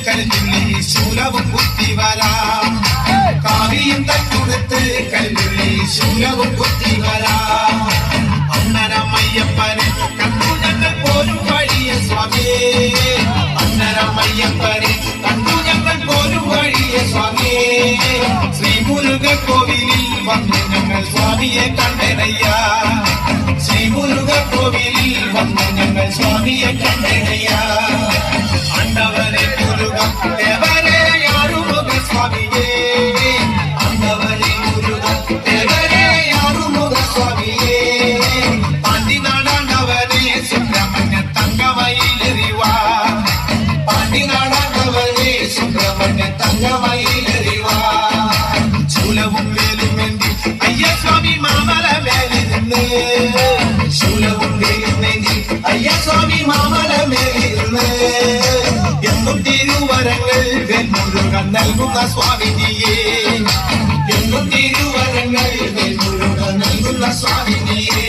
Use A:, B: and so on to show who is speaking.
A: കരുതില്ലേ ശൂലവും കുത്തിവരാ കാവിയും തട്ടുടുത്ത് കരുതില്ലേ ശൂലവും കുത്തിവരാ അന്നരമയ്യപ്പനെ കണ്ടു ഞങ്ങൾ പോരും വഴിയ സ്വാമിയേ അന്നരമയ്യപ്പനെ കണ്ടു ഞങ്ങൾ പോരും വഴിയ സ്വാമിയേ ശ്രീമുരുക കോവിലിൽ വന്ന് ഞങ്ങൾ സ്വാമിയെ കണ്ടനയ്യ ശ്രീമുരുക കോവിലിൽ വന്ന് ഞങ്ങൾ സ്വാമിയെ കണ്ടനയ്യ ആണ്ടവനെ മുരുക ദേവരെ ആറുമുഖ സ്വാമിയേ ആണ്ടവനെ മുരുക ദേവരെ ആറുമുഖ സ്വാമിയേ പാണ്ടിനാടാണ്ടവനെ സുബ്രഹ്മണ്യ തങ്കമയിലെറിവാ പാണ്ടിനാടാണ്ടവനെ സുബ്രഹ്മണ്യ തങ്കമയിലെറിവാ ശൂലവും വേലുമേന്തി അയ്യസ്വാമി മാമല മേലിരുന്ന് ശൂലവും വേലുമേന്തി അയ്യസ്വാമി മാമല മേലിരുന്ന് എന്നും തിരുവരങ്ങൾ വെൺമുരുകൻ നൽകുന്ന സ്വാമിനിയേ എന്നും തിരുവരങ്ങൾ വെൺമുരുകൻ നൽകുന്ന സ്വാമിനിയേ